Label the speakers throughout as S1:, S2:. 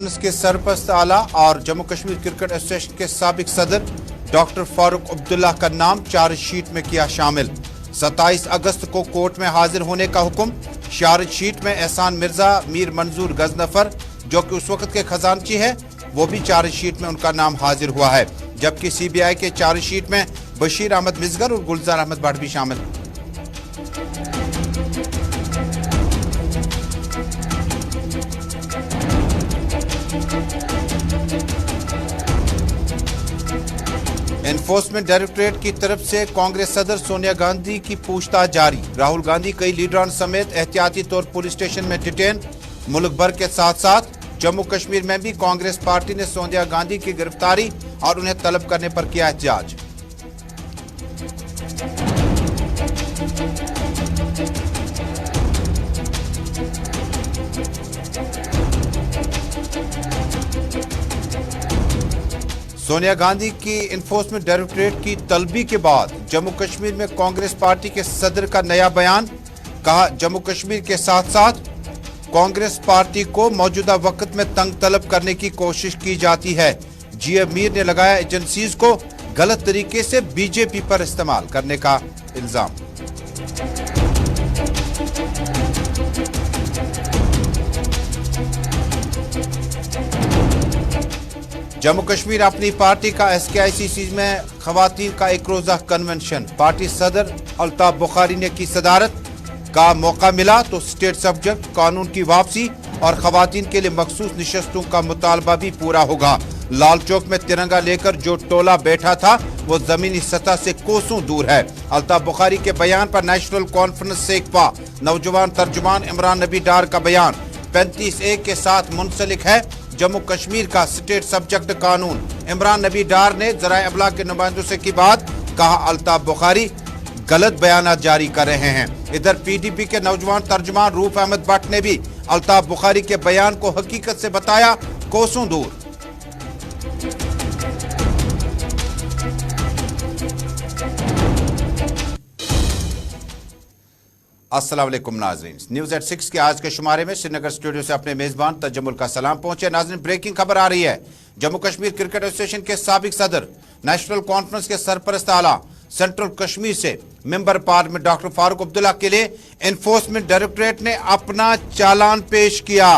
S1: के सरपरस्त आला और जम्मू कश्मीर क्रिकेट एसोसिएशन के साबिक सदर डॉक्टर फारूक अब्दुल्ला का नाम चार्जशीट में किया शामिल। 27 अगस्त को कोर्ट में हाजिर होने का हुक्म। चार्जशीट में एहसान मिर्जा, मीर मंजूर गजनफर जो कि उस वक्त के खजानची है, वो भी चार्जशीट में उनका नाम हाजिर हुआ है। जबकि सीबीआई के चार्जशीट में बशीर अहमद मिजगर और गुलजार अहमद भट्ट भी शामिल। एनफोर्समेंट डायरेक्टरेट की तरफ से कांग्रेस सदर सोनिया गांधी की पूछताछ जारी। राहुल गांधी कई लीडरान समेत एहतियाती तौर पुलिस स्टेशन में डिटेन। मुल्क भर के साथ साथ जम्मू कश्मीर में भी कांग्रेस पार्टी ने सोनिया गांधी की गिरफ्तारी और उन्हें तलब करने पर किया एहतजाज। सोनिया गांधी की एनफोर्समेंट डायरेक्टरेट की तलबी के बाद जम्मू कश्मीर में कांग्रेस पार्टी के सदर का नया बयान। कहा, जम्मू कश्मीर के साथ साथ कांग्रेस पार्टी को मौजूदा वक्त में तंग तलब करने की कोशिश की जाती है। जीए मीर ने लगाया एजेंसीज को गलत तरीके से बीजेपी पर इस्तेमाल करने का इल्जाम। जम्मू कश्मीर अपनी पार्टी का SKICC में खवातीन का एक रोजा कन्वेंशन। पार्टी सदर अल्ताफ बुखारी ने की सदारत। का मौका मिला तो स्टेट सब्जेक्ट कानून की वापसी और खवातीन के लिए मखसूस निशस्तों का मुतालबा भी पूरा होगा। लाल चौक में तिरंगा लेकर जो टोला बैठा था वो जमीनी सतह से कोसों दूर है। अल्ताफ बुखारी के बयान पर नेशनल कॉन्फ्रेंस सेक्पा नौजवान तर्जुमान इमरान नबी डार का बयान 35A के साथ मुंसलिक है जम्मू कश्मीर का स्टेट सब्जेक्ट कानून। इमरान नबी डार ने ज़राए अबलाग के नुमाइंदों से की बात। कहा, अल्ताफ बुखारी गलत बयानात जारी कर रहे हैं। इधर PDP के नौजवान तर्जुमान रूफ अहमद भट्ट ने भी अल्ताफ बुखारी के बयान को हकीकत से बताया कोसों दूर। अस्सलाम वालेकुम नाज़रीन, न्यूज़ एट 6 के आज के शुमारे में श्रीनगर स्टूडियो से अपने मेजबान तजम्मुल का सलाम पहुंचे। नाज़रीन, ब्रेकिंग खबर आ रही है। जम्मू कश्मीर क्रिकेट एसोसिएशन के साबिक सदर, नेशनल कॉन्फ्रेंस के सरपरस्त आला, सेंट्रल कश्मीर से member parliament doctor Farooq Abdullah के लिए एनफोर्समेंट डायरेक्टरेट ने अपना चालान पेश किया।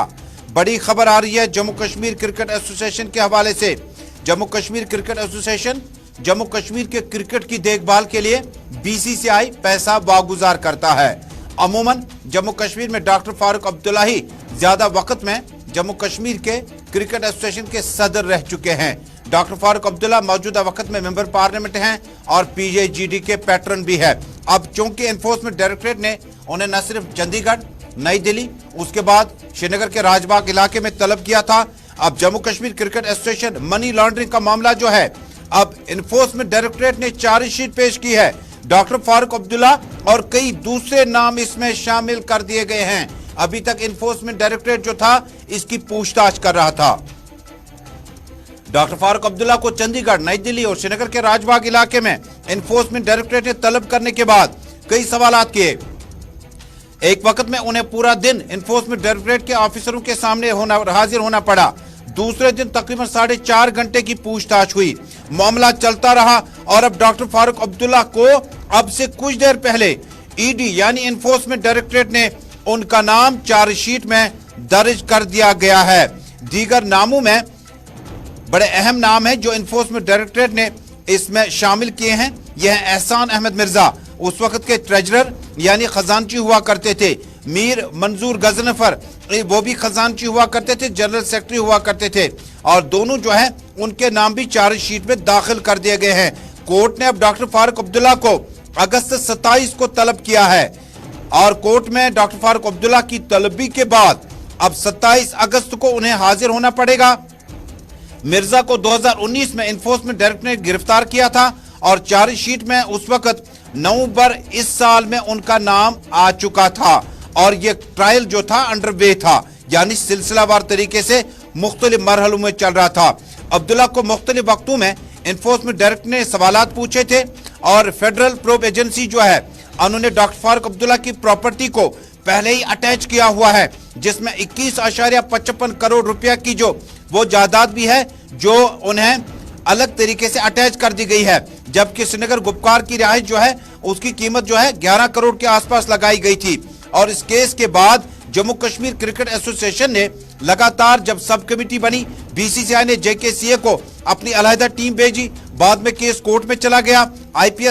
S1: बड़ी खबर आ रही है जम्मू कश्मीर क्रिकेट एसोसिएशन के हवाले से। जम्मू कश्मीर क्रिकेट एसोसिएशन जम्मू कश्मीर के क्रिकेट की देखभाल के लिए BCCI पैसा वागुजार करता है। अमूमन जम्मू कश्मीर में डॉक्टर फारूक अब्दुल्ला ही ज्यादा वक्त में जम्मू कश्मीर के क्रिकेट एसोसिएशन के सदर रह चुके हैं। डॉक्टर फारूक अब्दुल्ला मौजूदा वक्त में मेंबर पार्लियामेंट हैं और PJGD के पैटर्न भी है। अब चूंकि एनफोर्समेंट डायरेक्टरेट ने उन्हें न सिर्फ चंडीगढ़, नई दिल्ली, उसके बाद श्रीनगर के राजबाग इलाके में तलब किया था। अब Jammu Kashmir cricket association money laundering का मामला जो है, अब एनफोर्समेंट डायरेक्टरेट ने चार्जशीट पेश की है। डॉक्टर फारूक अब्दुल्ला और कई दूसरे नाम इसमें शामिल कर दिए गए हैं। अभी तक एनफोर्समेंट डायरेक्टरेट जो था इसकी पूछताछ कर रहा था। डॉक्टर फारूक अब्दुल्ला को चंडीगढ़, नई दिल्ली और श्रीनगर के राजबाग इलाके में एनफोर्समेंट डायरेक्टरेट ने तलब करने के बाद कई सवालात किए। एक वक्त में उन्हें पूरा दिन एनफोर्समेंट डायरेक्टरेट के ऑफिसरों के सामने हाजिर होना पड़ा। दूसरे दिन तकरीबन 4.5 घंटे की पूछताछ हुई। मामला चलता रहा और अब डॉक्टर फारूक अब्दुल्ला को अब से कुछ देर पहले ED यानी एनफोर्समेंट डायरेक्टरेट ने उनका नाम चार्जशीट में दर्ज कर दिया गया है। दीगर नामों में बड़े अहम नाम है जो एनफोर्समेंट डायरेक्टरेट ने इसमें शामिल किए हैं। यह है एहसान अहमद मिर्जा, उस वक्त के ट्रेजरर यानी खजानची हुआ करते थे। मीर मंजूर गजनफर, वो भी खजानची हुआ करते थे, जनरल सेक्रेटरी हुआ करते थे और दोनों जो है उनके नाम भी चार्जशीट में दाखिल कर दिए गए हैं। कोर्ट ने अब डॉक्टर फारूक अब्दुल्ला को अगस्त 27 को तलब किया है और कोर्ट में डॉक्टर फारूक अब्दुल्ला की तलबी के बाद अब 27 अगस्त को उन्हें हाजिर होना पड़ेगा। मिर्जा को 2019 में एनफोर्समेंट डायरेक्टरेट ने गिरफ्तार किया था और चार्जशीट में उस वक्त नवंबर इस साल में उनका नाम आ चुका था और ये ट्रायल जो था अंडर वे था, यानी सिलसिलावार तरीके से मुख्तलिफ मरहलों में चल रहा था। अब्दुल्ला को मुख्तलिफ वक्तों में एनफोर्समेंट डायरेक्टर ने सवालात पूछे थे और फेडरल प्रोब एजेंसी जो है उन्होंने डॉक्टर फारूक अब्दुल्ला की प्रॉपर्टी को पहले ही अटैच किया हुआ है, जिसमें 21.55 करोड़ रुपया की जो वो जायदाद भी है जो उन्हें अलग तरीके से अटैच कर दी गई है, जबकि श्रीनगर गुप्कार की रिहाइश जो है उसकी कीमत जो है 11 करोड़ के आसपास लगाई गई थी। और इस केस के बाद जम्मू कश्मीर क्रिकेट एसोसिएशन ने लगातार जब सब कमेटी बनी, बीसीसीआई ने जेकेसीए को अपनी अलहदा टीम भेजी, बाद में केस कोर्ट में चला गया,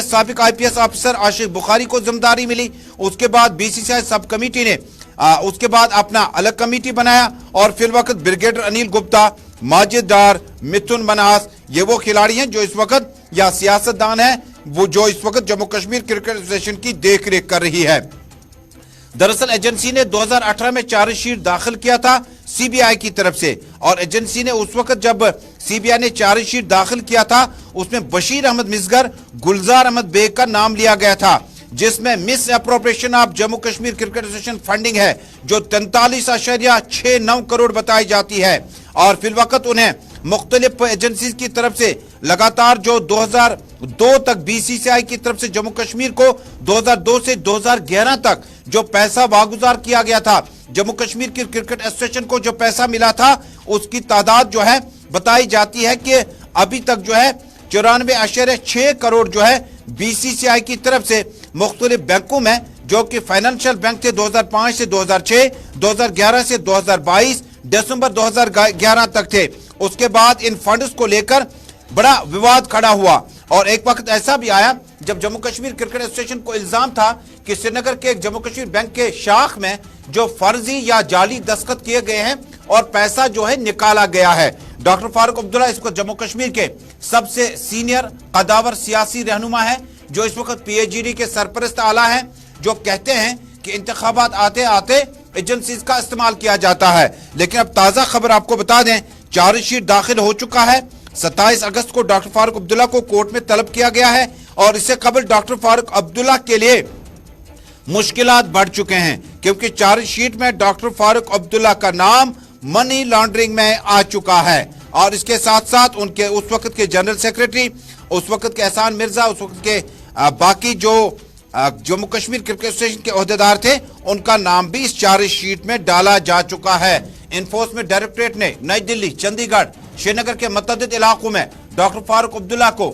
S1: साबिक आईपीएस ऑफिसर आशिक बुखारी को जिम्मेदारी मिली, उसके बाद बीसीसीआई सब कमेटी ने उसके बाद अपना अलग कमेटी बनाया और फिर वक्त ब्रिगेडियर अनिल गुप्ता, माजिद डार, मिथुन मनास, ये वो खिलाड़ी हैं जो इस वक्त या सियासतदान हैं वो जो इस वक्त जम्मू कश्मीर क्रिकेट एसोसिएशन की देख रेख कर रही है। दरअसल एजेंसी ने 2018 में चार्जशीट दाखिल किया था सीबीआई की तरफ से, और एजेंसी ने उस वक्त जब सीबीआई ने चार्जशीट दाखिल किया था उसमें बशीर अहमद मिसगर, गुलजार अहमद बेग का नाम लिया गया था, जिसमें miss appropriation of Jammu Kashmir cricket association funding है जो 43.69 करोड़ बताई जाती है। और फिर वक्त उन्हें मुख्तलिफ एजेंसी की तरफ से लगातार जो 2002 तक बीसीसीआई की तरफ से जम्मू कश्मीर को 2002 से 2011 तक जो पैसा वागुजार किया गया था, जम्मू कश्मीर की क्रिकेट एसोसिएशन को जो पैसा मिला था उसकी तादाद जो है बताई जाती है कि अभी तक जो है 94.6 करोड़ जो है बीसीसीआई की तरफ से मुख्तलिफ बैंकों में, जो कि फाइनेंशियल बैंक थे 2005 से 2006, 2011 से 2022, दिसंबर 2011 तक थे। उसके बाद इन फंड्स को लेकर बड़ा विवाद खड़ा हुआ और एक वक्त ऐसा भी आया जब जम्मू कश्मीर क्रिकेट एसोसिएशन को इल्जाम था कि श्रीनगर के एक जम्मू कश्मीर बैंक के शाख में जो फर्जी या जाली दस्तखत किए गए हैं और पैसा जो है निकाला गया है। डॉक्टर फारूक अब्दुल्ला इस वक्त जम्मू कश्मीर के सबसे सीनियर कदावर सियासी रहनुमा है जो इस वक्त पीएचडी के सरपरस्त आला है, जो कहते हैं कि इंतखाबात आते आते एजेंसीज का इस्तेमाल किया जाता है। लेकिन अब ताजा खबर आपको बता दें, चार्जशीट दाखिल हो चुका है। 27 अगस्त को डॉक्टर फारूक अब्दुल्ला को कोर्ट में तलब किया गया है और इससे कबल डॉक्टर फारूक अब्दुल्ला के लिए मुश्किलात बढ़ चुके हैं, क्योंकि चार्जशीट में डॉक्टर फारूक अब्दुल्ला का नाम मनी लॉन्ड्रिंग में आ चुका है। और इसके साथ साथ उनके उस वक्त के जनरल सेक्रेटरी, उस वक्त के एहसान मिर्जा, उस वक्त के बाकी जो जम्मू कश्मीर क्रिकेट एसोसिएशन के ओहदेदार थे, उनका नाम भी इस चार्जशीट में डाला जा चुका है। एनफोर्समेंट डायरेक्टरेट ने नई दिल्ली, चंडीगढ़, श्रीनगर के मुतअद्दिद इलाकों में डॉक्टर फारूक अब्दुल्ला को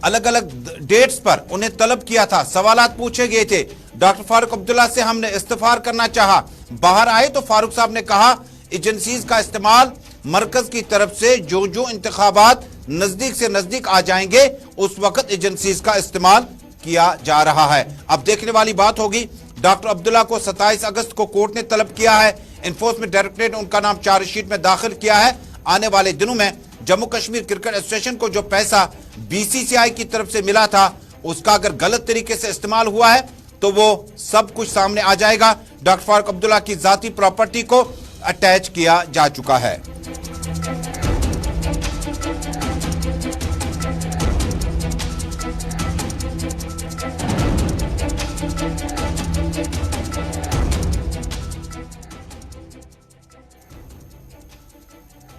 S1: अलग अलग डेट्स पर उन्हें तलब किया था, सवालात पूछे गए थे। डॉक्टर फारूक अब्दुल्ला से हमने इस्तीफार करना चाहा, बाहर आए तो फारूक साहब ने कहा एजेंसीज का इस्तेमाल मरकज की तरफ से जो जो इंतखाबात नजदीक से नजदीक आ जाएंगे उस वक्त एजेंसीज का इस्तेमाल किया जा रहा है। अब देखने वाली बात होगी, डॉक्टर अब्दुल्ला को 27 अगस्त को कोर्ट ने तलब किया है, एनफोर्समेंट डायरेक्टरेट ने उनका नाम चार्जशीट में दाखिल किया है। आने वाले दिनों में जम्मू कश्मीर क्रिकेट एसोसिएशन को जो पैसा बीसीसीआई की तरफ से मिला था उसका अगर गलत तरीके से इस्तेमाल हुआ है तो वो सब कुछ सामने आ जाएगा। डॉक्टर फारूक अब्दुल्ला की जाती प्रॉपर्टी को अटैच किया जा चुका है।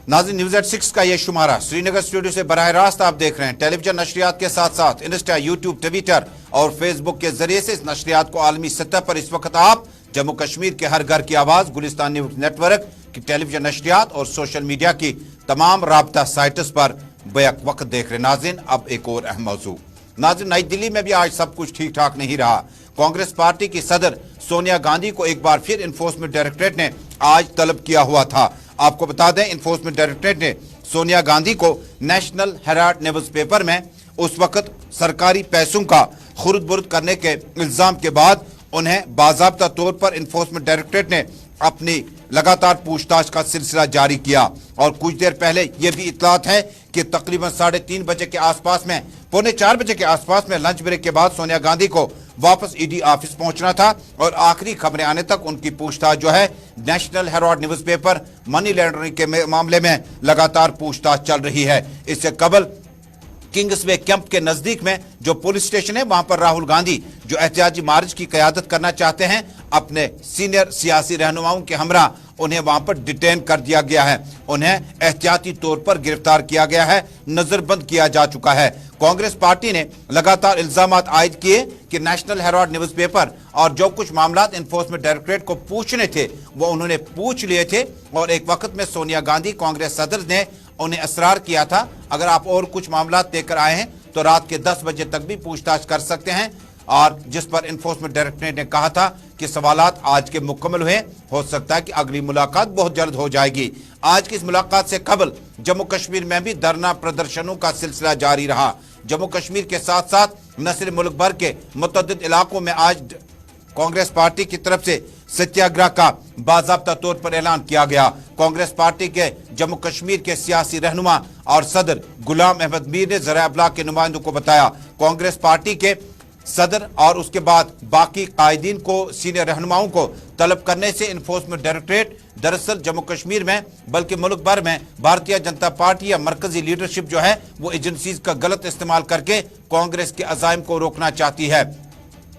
S1: नाज़रीन, न्यूज़ एट 6 का यह शुमारा श्रीनगर स्टूडियो से बराह रास्त आप देख रहे हैं। टेलीविजन नशरियात के साथ साथ इंस्टा, यूट्यूब, ट्विटर और फेसबुक के जरिए से इस नशरियात को आलमी सतह पर इस वक्त आप जम्मू कश्मीर के हर घर की आवाज, गुलिस्तान न्यूज़ नेटवर्क की टेलीविजन नशरियात और सोशल मीडिया की तमाम राब्ता साइट्स पर बेक वक्त देख रहे। नाज़रीन, अब एक और अहम मौजू। नाज़रीन, नई दिल्ली में भी आज सब कुछ ठीक ठाक नहीं रहा। कांग्रेस पार्टी की सदर सोनिया गांधी को एक बार फिर एनफोर्समेंट डायरेक्टरेट ने आज तलब किया हुआ था। आपको बता दें, एनफोर्समेंट डायरेक्टरेट ने सोनिया गांधी को नेशनल हेराल्ड न्यूज़ पेपर में उस वक्त सरकारी पैसों का खुर्द बुर्द करने के इल्जाम के बाद उन्हें बाज़ाब्ता तौर पर एनफोर्समेंट डायरेक्टरेट ने अपनी लगातार पूछताछ का सिलसिला जारी किया। और कुछ देर पहले यह भी इत्तलात है कि तकरीबन 3:30 बजे के आसपास में, 3:45 बजे के आसपास में लंच ब्रेक के बाद सोनिया गांधी को वापस ईडी ऑफिस पहुंचना था और आखिरी खबरें आने तक उनकी पूछताछ जो है national Herald news paper money laundering के मामले में लगातार पूछताछ चल रही है। इससे कबल किंग्सवे कैंप के नजदीक में जो पुलिस स्टेशन है वहां पर राहुल गांधी जो एहतियाजी मार्च की क़यादत करना चाहते हैं, अपने सीनियर सियासी रहनुमाओं के हमरा उन्हें वहां पर डिटेन कर दिया गया है। उन्हें एहतियाती तौर पर गिरफ्तार किया गया है, नजरबंद किया जा चुका है। कांग्रेस पार्टी ने लगातार इल्जामात आयद किए कि नेशनल हेराल्ड न्यूज पेपर और जो कुछ मामलात इन्फोर्समेंट डायरेक्टरेट को पूछने थे वो उन्होंने पूछ लिए थे, और एक वक्त में सोनिया गांधी कांग्रेस सदर ने उन्हें असरार किया था अगर आप और कुछ मामलात लेकर आए हैं तो रात के 10 बजे तक भी पूछताछ कर सकते हैं, और जिस पर इन्फोर्समेंट डायरेक्टरेट ने कहा था कि सवालात आज के मुकम्मल हुए, हो सकता है कि अगली मुलाकात बहुत जल्द हो जाएगी। आज की इस मुलाकात से कबल जम्मू कश्मीर में भी धरना प्रदर्शनों का सिलसिला जारी रहा। जम्मू कश्मीर के साथ साथ न सिर्फ मुल्क भर के मुतअद्दिद इलाकों में आज कांग्रेस पार्टी की तरफ से सत्याग्रह का बाज़ाब्ता तौर पर ऐलान किया गया। कांग्रेस पार्टी के जम्मू कश्मीर के सियासी रहनुमा और सदर गुलाम अहमद मीर ने ज़राए अबलाग के नुमाइंदों को बताया कांग्रेस पार्टी के सदर और उसके बाद बाकी कायदीन को, सीनियर रहनुमाओं को तलब करने से इन्फोर्समेंट डायरेक्टरेट दरअसल जम्मू कश्मीर में बल्कि मुल्क भर में भारतीय जनता पार्टी या मरकजी लीडरशिप जो है वो एजेंसीज का गलत इस्तेमाल करके कांग्रेस के अज़ाइम को रोकना चाहती है।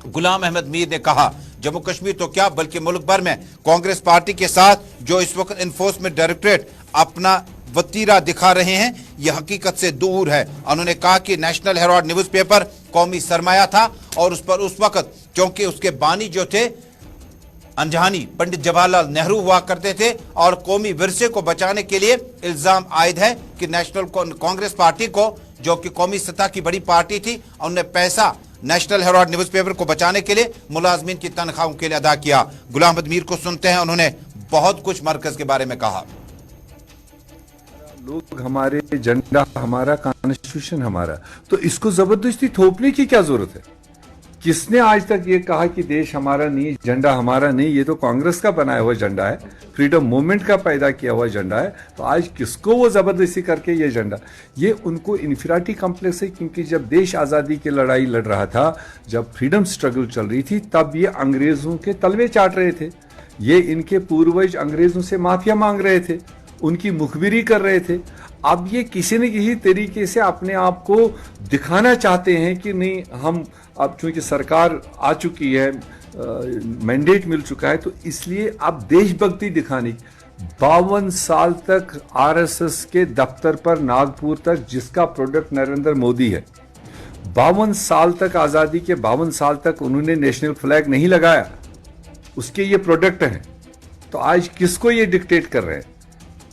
S1: गुलाम अहमद मीर ने कहा जम्मू कश्मीर तो क्या बल्कि मुल्क भर में कांग्रेस पार्टी के साथ जो इस वक्त इन्फोर्समेंट डायरेक्टरेट अपना वतीरा दिखा रहे हैं यह हकीकत से दूर है। उन्होंने कहा कि नेशनल हेराल्ड न्यूज पेपर कौमी सरमाया था और उस पर उस वक्त क्योंकि उसके बानी जो थे अनजहानी पंडित जवाहरलाल नेहरू हुआ करते थे और कौमी विरसे को बचाने के लिए इल्जाम आयद है कि नेशनल कांग्रेस पार्टी को जो कि कौमी सतह की बड़ी पार्टी थी उन्होंने पैसा नेशनल हेराल्ड न्यूज पेपर को बचाने के लिए मुलाजमीन की तनख्वाहों के लिए अदा किया। गुलाम अहमद मीर को सुनते हैं, उन्होंने बहुत कुछ मरकज के बारे में कहा।
S2: लोग हमारे, झंडा हमारा, कॉन्स्टिट्यूशन हमारा, तो इसको जबरदस्ती थोपने की क्या जरूरत है? किसने आज तक ये कहा कि देश हमारा नहीं, झंडा हमारा नहीं? ये तो कांग्रेस का बनाया हुआ झंडा है, फ्रीडम मूवमेंट का पैदा किया हुआ झंडा है। तो आज किसको वो जबरदस्ती करके ये झंडा, ये उनको इन्फीरियरिटी कॉम्प्लेक्स है। क्योंकि जब देश आज़ादी की लड़ाई लड़ रहा था, जब फ्रीडम स्ट्रगल चल रही थी, तब ये अंग्रेजों के तलवे चाट रहे थे। ये इनके पूर्वज अंग्रेजों से माफिया मांग रहे थे, उनकी मुखबिरी कर रहे थे। अब ये किसी न किसी तरीके से अपने आप को दिखाना चाहते हैं कि नहीं, हम अब चूंकि सरकार आ चुकी है, मैंडेट मिल चुका है, तो इसलिए अब देशभक्ति दिखाने। 52 साल तक आरएसएस के दफ्तर पर नागपुर तक जिसका प्रोडक्ट नरेंद्र मोदी है, 52 साल तक, आज़ादी के 52 साल तक उन्होंने नेशनल फ्लैग नहीं लगाया, उसके ये प्रोडक्ट हैं। तो आज किसको ये डिक्टेट कर रहे हैं?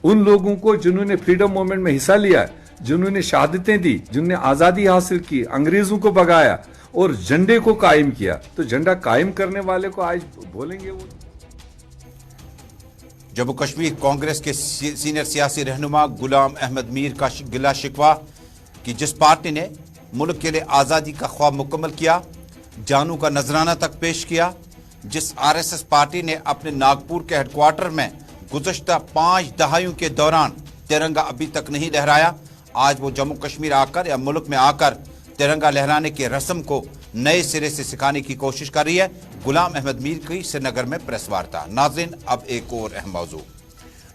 S2: उन लोगों को जिन्होंने फ्रीडम मूवमेंट में हिस्सा लिया, जिन्होंने शहादतें दी, जिन्होंने आज़ादी हासिल की, अंग्रेजों को भगाया और झंडे को कायम किया। तो झंडा कायम करने वाले को आज बोलेंगे वो।
S1: जम्मू कश्मीर कांग्रेस के सीनियर सियासी रहनुमा गुलाम अहमद मीर का गिला शिकवा कि जिस पार्टी ने मुल्क के लिए आज़ादी का ख्वाब मुकम्मल किया, जानू का नजराना तक पेश किया, जिस आरएसएस पार्टी ने अपने नागपुर के हेडक्वार्टर में गुज़श्ता 5 दहाइयों के दौरान तिरंगा अभी तक नहीं लहराया, आज वो जम्मू कश्मीर आकर या मुल्क में आकर तिरंगा लहराने के रस्म को नए सिरे से सिखाने की कोशिश कर रही है। गुलाम अहमद मीर की श्रीनगर में प्रेस वार्ता। नाज़रीन, अब एक और अहम मौजू।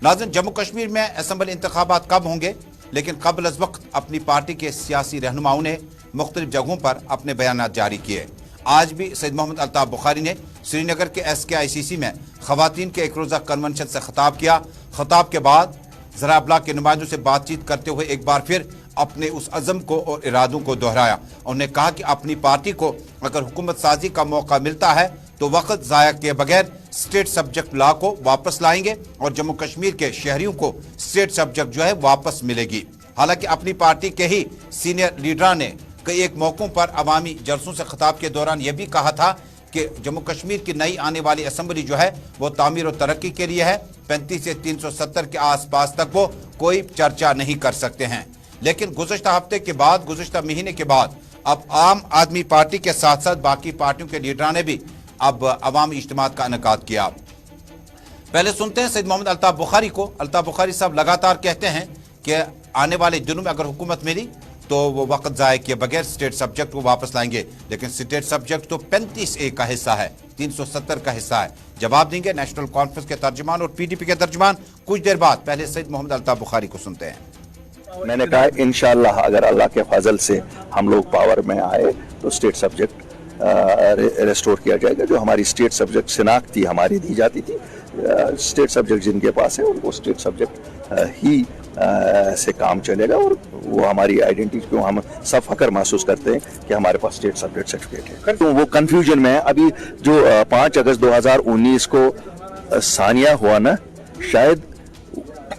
S1: नाज़रीन, जम्मू कश्मीर में असम्बली इंतखाबात कब होंगे, लेकिन कबल अज़ वक्त अपनी पार्टी के सियासी रहनुमाओं ने मुख्तलिफ जगहों पर अपने बयानात जारी किए। आज भी सैयद मोहम्मद अल्ताफ बुखारी ने श्रीनगर के SKICC में खवातीन के एक रोज़ा कन्वेंशन से खिताब किया। खिताब के बाद ज़राए अबलाग के नुमाइंदों से बातचीत करते हुए एक बार फिर अपने उस अज़म को और इरादों को दोहराया। उन्होंने कहा कि अपनी पार्टी को अगर हुकूमत साजी का मौका मिलता है तो वक्त ज़ाया किए बगैर स्टेट सब्जेक्ट लॉ को वापस लाएंगे और जम्मू कश्मीर के शहरियों को स्टेट सब्जेक्ट जो है वापस मिलेगी। हालांकि अपनी पार्टी के ही सीनियर लीडर ने कई एक मौक़ों पर अवामी जलसों से खिताब के दौरान यह भी कहा था कि जम्मू कश्मीर की नई आने वाली असम्बली जो है वो तामीर और तरक्की के लिए है। 35 से 370 के आसपास तक वो कोई चर्चा नहीं कर सकते हैं। लेकिन गुज़श्ता हफ्ते के बाद, गुज़श्ता महीने के बाद अब आम आदमी पार्टी के साथ साथ बाकी पार्टियों के लीडरान ने भी अब अवामी इज्तिमात का इनेकाद किया। पहले सुनते हैं सैयद मोहम्मद अल्ताफ बुखारी को। अल्ताफ बुखारी साहब लगातार कहते हैं कि आने वाले दिनों में अगर हुकूमत मिली तो वो वक्त ज़ाया किए बगैर स्टेट सब्जेक्ट को वापस लाएंगे, लेकिन स्टेट सब्जेक्ट तो 35A का हिस्सा है, 370 का हिस्सा है। जवाब देंगे नेशनल कॉन्फ्रेंस के तर्जुमान और PDP के तर्जुमान कुछ देर बाद। पहले सैयद मोहम्मद अल्ताफ बुखारी को सुनते हैं।
S3: मैंने कहा इंशाअल्लाह अगर अल्लाह के फजल से हम लोग पावर में आए तो स्टेट सब्जेक्ट रेस्टोर किया जाएगा। जो हमारी स्टेट सब्जेक्ट शिनाख्ती हमारी दी जाती थी, स्टेट सब्जेक्ट जिनके पास है उनको स्टेट सब्जेक्ट ही से काम चलेगा और वो हमारी आइडेंटिटी को हम सब फख्र महसूस करते हैं कि हमारे पास स्टेट सब्जेक्ट सर्टिफिकेट है। तो वो कंफ्यूजन में है अभी जो 5 अगस्त 2019 को सानिया हुआ ना, शायद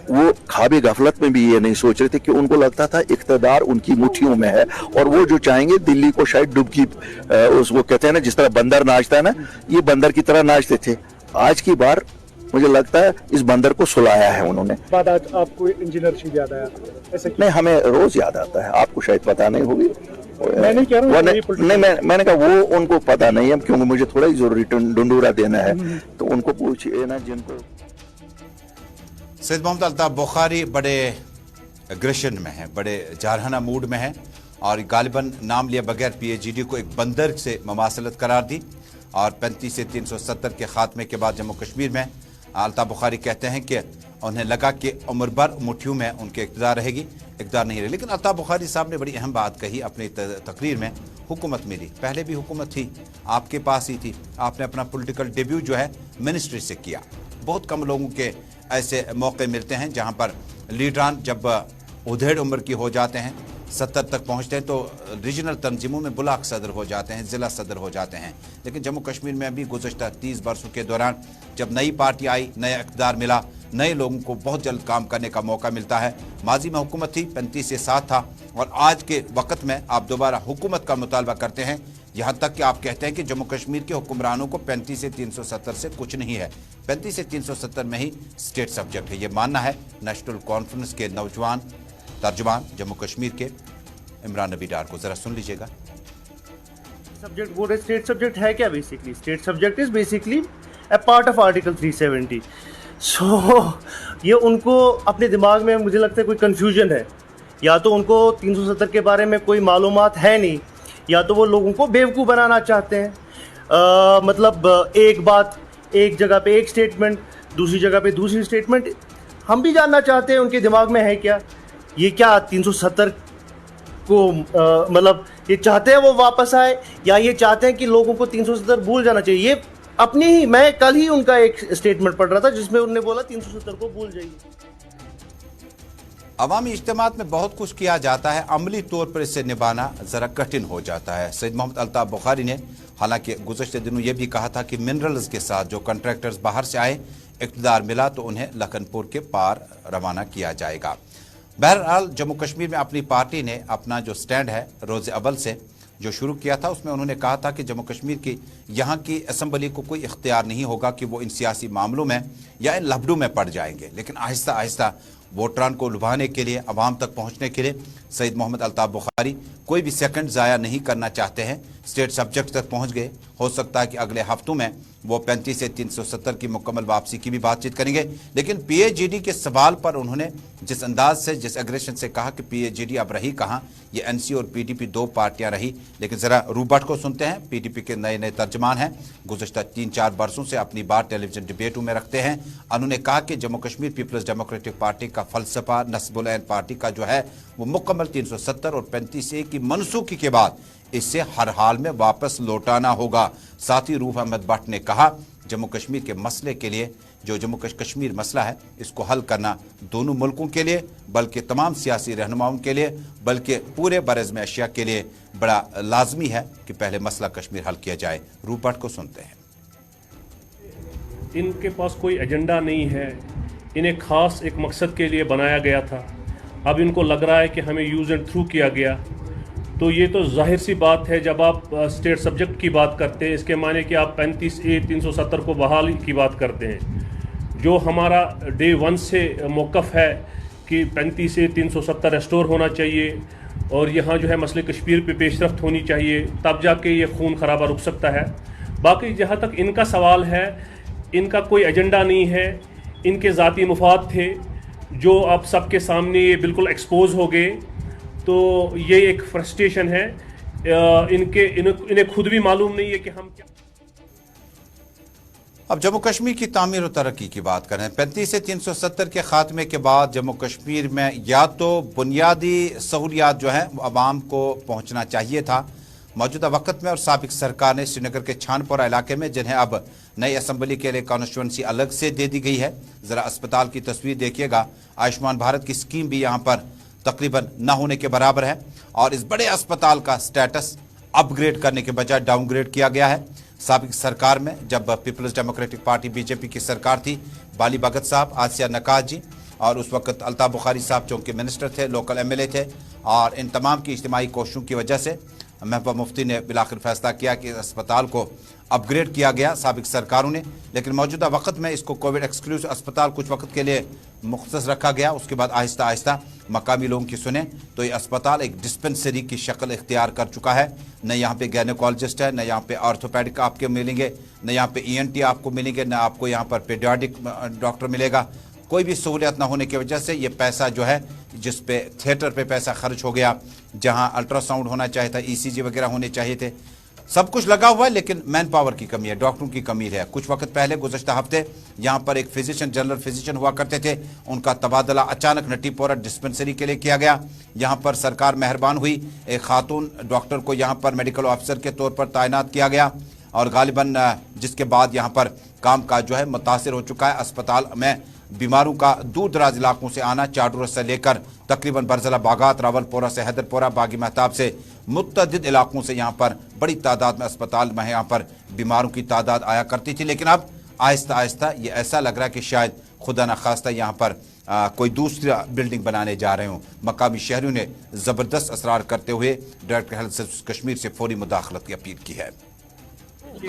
S3: वो ख्वाब गफलत में भी ये नहीं सोच रहे थे कि उनको लगता था इक़्तिदार उनकी मुट्ठियों में है और वो जो चाहेंगे दिल्ली को शायद डुबकी, उसको कहते हैं ना जिस तरह बंदर नाचता है ना, ये बंदर की तरह नाचते थे। आज की बार मुझे लगता है इस बंदर को सुलाया है उन्होंने।
S4: बाद आज आपको इंजीनियरशिप याद आया ऐसा?
S3: नहीं, हमें रोज याद आता है, आपको शायद पता नहीं होगी।
S4: मैं नहीं कह रहा हूँ
S3: नहीं, मैंने कहा वो उनको पता नहीं है, क्योंकि मुझे थोड़ा ही जरूरी डंडूरा देना है, तो उनको पूछिए ना जिनको।
S1: सैयद मोहम्मद अल्ताफ बुखारी बड़े एग्रेशन में है, बड़े जारहाना मूड में है और गालिबन नाम लिए बगैर PAGD को एक बंदर से ममासलत करार दी। और 35 से 370 के खात्मे के बाद जम्मू कश्मीर में अल्ताफ बुखारी कहते हैं कि उन्हें लगा कि उम्र भर मुट्ठियों में उनके इक़्तिदार रहेगी, इक़्तिदार नहीं रहे। लेकिन अल्ताफ बुखारी साहब ने बड़ी अहम बात कही अपनी तकरीर में, हुकूमत मिली, पहले भी हुकूमत थी, आपके पास ही थी, आपने अपना पॉलिटिकल डेब्यू जो है मिनिस्ट्री से किया। बहुत कम लोगों के ऐसे मौके मिलते हैं जहां पर लीडरान जब उधेड़ उम्र की हो जाते हैं, 70 तक पहुंचते हैं, तो रीजनल तंजीमों में ब्लॉक सदर हो जाते हैं, ज़िला सदर हो जाते हैं। लेकिन जम्मू कश्मीर में भी गुज़श्ता 30 वर्षों के दौरान जब नई पार्टी आई, नया इक़्तिदार मिला, नए लोगों को बहुत जल्द काम करने का मौका मिलता है। माजी में हुकूमत थी, 35 से 7 था, और आज के वक्त में आप दोबारा हुकूमत का मुतालबा करते हैं, यहाँ तक कि आप कहते हैं कि जम्मू कश्मीर के हुक्मरानों को 35 से 370 से कुछ नहीं है, 35 से 370 में ही स्टेट सब्जेक्ट है। ये मानना है नेशनल कॉन्फ्रेंस के नौजवान तर्जुमान जम्मू कश्मीर के इमरान नबी डार को। जरा सुन लीजिएगा।
S5: सब्जेक्ट बोर्ड स्टेट सब्जेक्ट है क्या? Basically state subject is basically a part of article 370। सो ये उनको अपने दिमाग में मुझे लगता है कोई कंफ्यूजन है, या तो उनको 370 के बारे में कोई मालूमात है नहीं, या तो वो लोगों को बेवकूफ़ बनाना चाहते हैं। मतलब एक बात एक जगह पे एक स्टेटमेंट, दूसरी जगह पे दूसरी स्टेटमेंट। हम भी जानना चाहते हैं उनके दिमाग में है क्या, ये क्या 370 को मतलब ये चाहते हैं वो वापस आए, या ये चाहते हैं कि लोगों को 370 भूल जाना चाहिए। ये अपनी ही, मैं कल ही उनका एक स्टेटमेंट पढ़ रहा था जिसमें उन्होंने बोला 370 को भूल जाइए।
S1: अवामी इज्तिमात में बहुत कुछ किया जाता है, अमली तौर पर इसे निभाना ज़रा कठिन हो जाता है। सैयद मोहम्मद अल्ताफ बुखारी ने हालांकि गुज़श्ते दिनों ये भी कहा था कि मिनरल्स के साथ जो कॉन्ट्रैक्टर्स बाहर से आए, इक़्तिदार मिला तो उन्हें लखनपुर के पार रवाना किया जाएगा। बहरहाल जम्मू कश्मीर में अपनी पार्टी ने अपना जो स्टैंड है रोज़ अव्वल से जो शुरू किया था, उसमें उन्होंने कहा था कि जम्मू कश्मीर की यहाँ की असम्बली को कोई इख्तियार नहीं होगा कि वो इन सियासी मामलों में या इन लफड़ों में पड़ जाएंगे। लेकिन आहिस्ता आहिस्ता वोटरान को लुभाने के लिए, अवाम तक पहुँचने के लिए सैयद मोहम्मद अल्ताफ बुखारी कोई भी सेकंड ज़ाया नहीं करना चाहते हैं। स्टेट सब्जेक्ट तक पहुँच गए, हो सकता है कि अगले हफ्तों में वो 35 से 370 की मुकम्मल वापसी की भी बातचीत करेंगे। लेकिन PAGD के सवाल पर उन्होंने जिस अंदाज से, जिस एग्रेशन से कहा कि PAGD अब रही कहाँ, ये NC और PDP 2 पार्टियां रही। लेकिन ज़रा रूबट को सुनते हैं, PDP के नए नए तर्जमान हैं, गुज़श्ता 3-4 वर्षों से अपनी बात टेलीविजन डिबेटों में रखते हैं। उन्होंने कहा कि Jammu Kashmir Peoples Democratic Party का फलसफा, नस्बुल ऐन पार्टी का जो है वो मुकम्मल 370 और 35A की मनसूखी के बाद इसे हर हाल में वापस लौटाना होगा। साथ ही रूह अहमद भट्ट ने कहा जम्मू कश्मीर के मसले के लिए, जो जम्मू कश्मीर मसला है, इसको हल करना दोनों मुल्कों के लिए, बल्कि तमाम सियासी रहनुमाओं के लिए, बल्कि पूरे बरज़्म एशिया के लिए बड़ा लाजमी है कि पहले मसला कश्मीर हल किया जाए। रूह भट्ट को सुनते हैं।
S6: इनके पास कोई एजेंडा नहीं है, इन्हें खास एक मकसद के लिए बनाया गया था। अब इनको लग रहा है कि हमें यूज़ एंड थ्रू किया गया। तो ये तो जाहिर सी बात है, जब आप स्टेट सब्जेक्ट की बात करते हैं, इसके माने कि आप 35A 370 को बहाल की बात करते हैं। जो हमारा डे 1 से मौक़िफ़ है कि 35A 370 रेस्टोर होना चाहिए और यहाँ जो है मसले कश्मीर पे पेशरफ्त होनी चाहिए, तब जाके ये खून खराबा रुक सकता है। बाकी जहाँ तक इनका सवाल है, इनका कोई एजेंडा नहीं है, इनके ज़ाती मुफाद थे जो अब सबके सामने ये बिल्कुल एक्सपोज हो गए। तो ये एक फ्रस्ट्रेशन है, इन्हें खुद भी मालूम नहीं है कि हम क्या।
S1: अब जम्मू कश्मीर की तामीर और तरक्की की बात करें। 35 से 370 के खात्मे के बाद जम्मू कश्मीर में या तो बुनियादी सहूलियात जो हैं वो आवाम को पहुंचना चाहिए था। मौजूदा वक्त में और साबिक सरकार ने श्रीनगर के छानपोरा इलाके में, जिन्हें अब नई असम्बली के लिए कॉन्स्टिट्यूंसी अलग से दे दी गई है, ज़रा अस्पताल की तस्वीर देखिएगा। आयुष्मान भारत की स्कीम भी यहाँ पर तकरीबन न होने के बराबर है और इस बड़े अस्पताल का स्टेटस अपग्रेड करने के बजाय डाउनग्रेड किया गया है। साबिक सरकार में जब पीपल्स डेमोक्रेटिक पार्टी बीजेपी की सरकार थी, बाली भगत साहब, आसिया नकाज जी और उस वक्त अल्ताफ बुखारी साहब चूँकि मिनिस्टर थे, लोकल एमएलए थे, और इन तमाम की इज्तिमाई कोशिशों की वजह से महबूबा मुफ्ती ने बिलाखिर फैसला किया कि अस्पताल को अपग्रेड किया गया साबिक सरकारों ने। लेकिन मौजूदा वक्त में इसको कोविड एक्सक्लूसिव अस्पताल कुछ वक्त के लिए मुख्तस रखा गया। उसके बाद आहिस्ता आहिस्ता मकामी लोगों की सुने तो ये अस्पताल एक डिस्पेंसरी की शक्ल इख्तियार कर चुका है। न यहाँ पे गायनेकोलॉजिस्ट है, न यहाँ पे ऑर्थोपेडिक आपके मिलेंगे, न यहाँ पे ENT आपको मिलेंगे, न आपको यहाँ पर पीडियाट्रिक डॉक्टर मिलेगा। कोई भी सहूलियत ना होने की वजह से ये पैसा जो है, जिस पे थिएटर पे पैसा खर्च हो गया, जहां अल्ट्रासाउंड होना चाहिए था, ECG वगैरह होने चाहिए थे, सब कुछ लगा हुआ है, लेकिन मैन पावर की कमी है, डॉक्टरों की कमी है। कुछ वक्त पहले गुज़श्ता हफ्ते यहाँ पर एक फिजिशियन, जनरल फिजिशियन हुआ करते थे, उनका तबादला अचानक नटीपोरा डिस्पेंसरी के लिए किया गया। यहाँ पर सरकार मेहरबान हुई, एक खातून डॉक्टर को यहाँ पर मेडिकल ऑफिसर के तौर पर तैनात किया गया और गालिबन जिसके बाद यहाँ पर काम काज जो है मुतासिर हो चुका है। अस्पताल में बीमारों का दूर दराज इलाकों से आना, चाडूर से लेकर तकरीबन बरजला बागात, रावलपोरा से हैदरपोरा, बागी महताब से मुतअद्दिद इलाकों से यहाँ पर बड़ी तादाद में अस्पताल में यहाँ पर बीमारों की तादाद आया करती थी। लेकिन अब आहिस्ता आहिस्ता ये ऐसा लग रहा है कि शायद खुदा न खास्ता यहाँ पर कोई दूसरा बिल्डिंग बनाने जा रहे हों। मकामी शहरियों ने ज़बरदस्त असरार करते हुए डायरेक्टर हेल्थ सर्विस कश्मीर से फौरी मुदाखलत की अपील की है।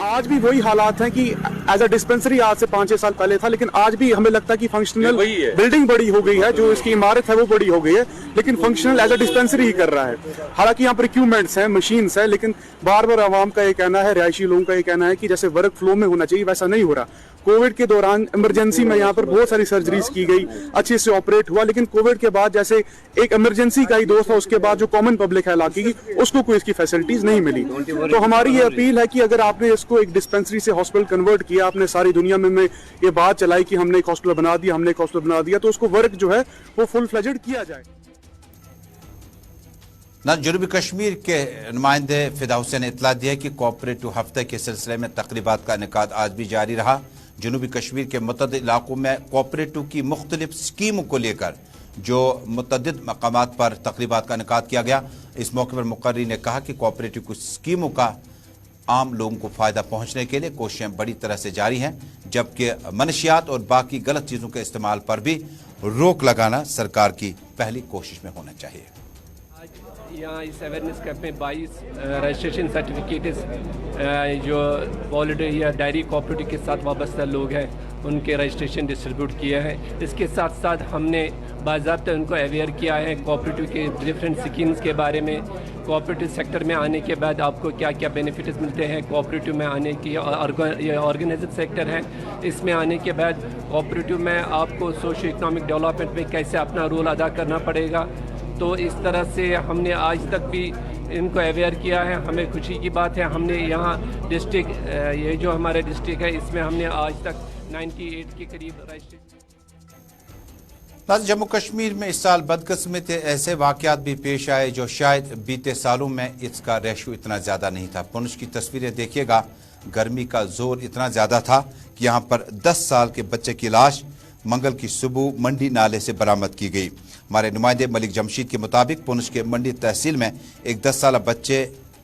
S4: आज भी वही हालात हैं कि एज अ डिस्पेंसरी आज से 5-6 साल पहले था, लेकिन आज भी हमें लगता है कि फंक्शनल बिल्डिंग बड़ी हो गई है, जो इसकी इमारत है वो बड़ी हो गई है, लेकिन फंक्शनल एज अ डिस्पेंसरी ही कर रहा है। हालांकि यहाँ पर इक्विपमेंट्स हैं, मशीन्स हैं, लेकिन बार बार आवाम का ये कहना है, रिहायशी लोगों का ये कहना है कि जैसे वर्क फ्लो में होना चाहिए वैसा नहीं हो रहा। कोविड के दौरान इमरजेंसी में यहाँ पर बहुत सारी सर्जरीज की गई, अच्छे से ऑपरेट हुआ, लेकिन कोविड के बाद जैसे एक इमरजेंसी का ही दोस्त था, उसके बाद जो कॉमन पब्लिक है इलाके की, उसको कोई इसकी फैसिलिटीज नहीं मिली। तो हमारी ये अपील है कि अगर आपने इसको एक डिस्पेंसरी से हॉस्पिटल कन्वर्ट किया, आपने सारी दुनिया में ये बात चलाई कि हमने एक हॉस्पिटल बना दिया, हमने एक हॉस्पिटल बना दिया, तो उसको वर्क जो है वो फुल फ्लेजेड किया जाए।
S1: जनूबी कश्मीर के नुमाइंदे फिदा हुसैन ने इतला दी है कि कोऑपरेटिव हफ्ते के सिलसिले में तकरीबात का इनेकाद आज भी जारी रहा। जनूबी कश्मीर के मुतअद्दिद इलाकों में कोऑपरेटिव की मुख्तलिफ स्कीमों को लेकर जो मुतअद्दिद मकामात पर तकरीबात का इनेकाद किया गया। इस मौके पर मुकर्री ने कहा कि कोऑपरेटिव की स्कीमों का आम लोगों को फ़ायदा पहुंचने के लिए कोशिशें बड़ी तरह से जारी हैं, जबकि मनशियात और बाकी गलत चीज़ों के इस्तेमाल पर भी रोक लगाना सरकार की पहली कोशिश में होना चाहिए।
S7: यहाँ इस अवेयरनेस कैंप में 22 रजिस्ट्रेशन सर्टिफिकेट्स जो पोल्ट्री या डायरी कोऑपरेटिव के साथ वाबस्ता लोग हैं उनके रजिस्ट्रेशन डिस्ट्रीब्यूट किए हैं। इसके साथ साथ हमने बाज़ाब्ता उनको अवेयर किया है कोऑपरेटिव के डिफरेंट स्कीम्स के बारे में। कोऑपरेटिव सेक्टर में आने के बाद आपको क्या क्या बेनिफिट्स मिलते हैं, कोऑपरेटिव में आने की ऑर्गेनाइज्ड सेक्टर है, इसमें आने के बाद कोऑपरेटिव में आपको सोशो इकोनॉमिक डेवलपमेंट में कैसे अपना रोल अदा करना पड़ेगा। तो इस तरह से हमने आज तक भी इनको अवेयर किया है। हमें खुशी की बात है, हमने यहाँ डिस्ट्रिक्ट, ये जो हमारे डिस्ट्रिक्ट है, इसमें हमने आज तक 98 के करीब
S1: जम्मू कश्मीर में इस साल बदकिस्मती ऐसे वाक़यात भी पेश आए जो शायद बीते सालों में इसका रेशो इतना ज़्यादा नहीं था। पुंछ की तस्वीरें देखिएगा, गर्मी का जोर इतना ज़्यादा था कि यहाँ पर 10 साल के बच्चे की लाश मंगल की सुबह मंडी नाले से बरामद की गई। हमारे नुमाइंदे मलिक जमशीद के मुताबिक पुंछ के मंडी तहसील में एक 10 साल बच्चे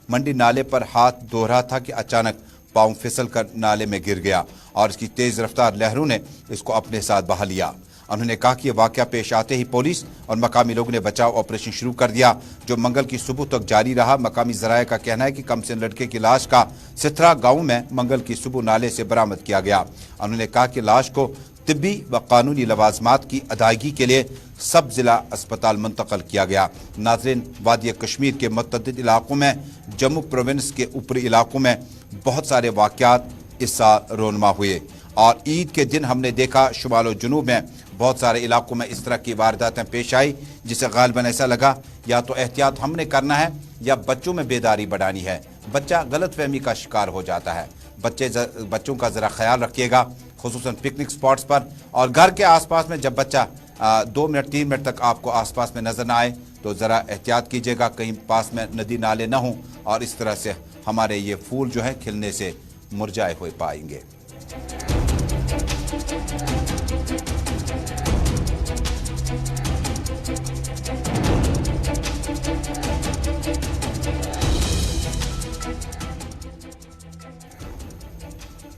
S1: मंडी नाले पर हाथ धो रहा था कि अचानक पाँव फिसल कर नाले में गिर गया और इसकी तेज़ रफ्तार लहरों ने इसको अपने साथ बहा लिया। उन्होंने कहा कि यह वाक़या पेश आते ही पुलिस और मकामी लोगों ने बचाव ऑपरेशन शुरू कर दिया, जो मंगल की सुबह तक जारी रहा। मकामी ज़राए का कहना है कि कमसिन लड़के की लाश का सिथरा गाँव में मंगल की सुबह नाले से बरामद किया गया। उन्होंने कहा कि लाश को तिब्बी व कानूनी लवाजमात की अदायगी के लिए सब जिला अस्पताल मुंतकिल किया गया। नाज़रीन, वादी कश्मीर के मुतअद्दिद इलाकों में, जम्मू प्रोविंस के ऊपरी इलाकों में बहुत सारे वाक़यात इस साल रोनमा हुए और ईद के दिन हमने देखा शुमाल और जुनूब में बहुत सारे इलाकों में इस तरह की वारदातें पेश आई, जिसे गालिबन ऐसा लगा या तो एहतियात हमने करना है या बच्चों में बेदारी बढ़ानी है। बच्चा गलत फहमी का शिकार हो जाता है। बच्चों का ज़रा ख्याल रखिएगा, खुसूसन पिकनिक स्पॉट्स पर और घर के आसपास में। जब बच्चा 2 मिनट 3 मिनट तक आपको आसपास में नजर ना आए तो ज़रा एहतियात कीजिएगा, कहीं पास में नदी नाले ना हों और इस तरह से हमारे ये फूल जो है खिलने से मुरझाए हुए पाएंगे।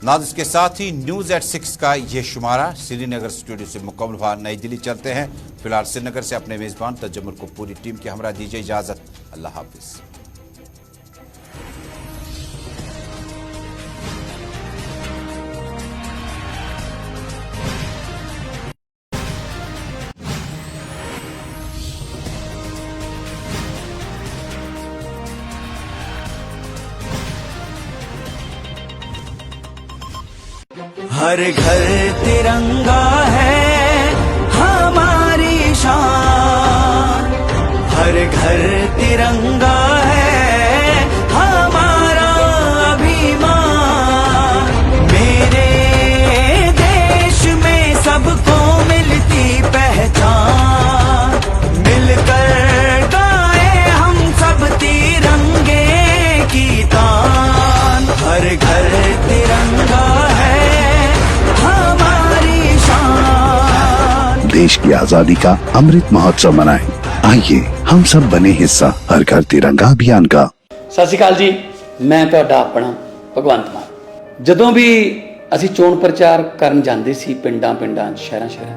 S1: नाज़ इसके साथ ही न्यूज़ एट 6 का ये शुमारा श्रीनगर स्टूडियो से मुकम्मल हुआ। नई दिल्ली चलते हैं। फिलहाल श्रीनगर से अपने मेज़बान तजम्मुल को पूरी टीम की हमरा दीजिए इजाज़त। अल्लाह हाफिज़।
S8: हर घर तिरंगा है हमारी शान, हर घर तिरंगा है हमारा अभिमान। मेरे देश में सबको मिलती पहचान, मिलकर गाए हम सब तिरंगे की तान। हर घर तिरंगा है हमारी शान।
S9: देश की आजादी का अमृत महोत्सव मनाएं। आइए हम सब बने हिस्सा हर घर तिरंगा अभियान का।
S10: ਸਤਿ ਸ਼੍ਰੀ ਅਕਾਲ ਜੀ, ਮੈਂ ਤੁਹਾਡਾ ਆਪਣਾ ਭਗਵੰਤ ਮਾਨ। ਜਦੋਂ ਵੀ ਅਸੀਂ ਚੋਣ ਪ੍ਰਚਾਰ ਕਰਨ ਜਾਂਦੇ ਸੀ ਪਿੰਡਾਂ ਸ਼ਹਿਰਾਂ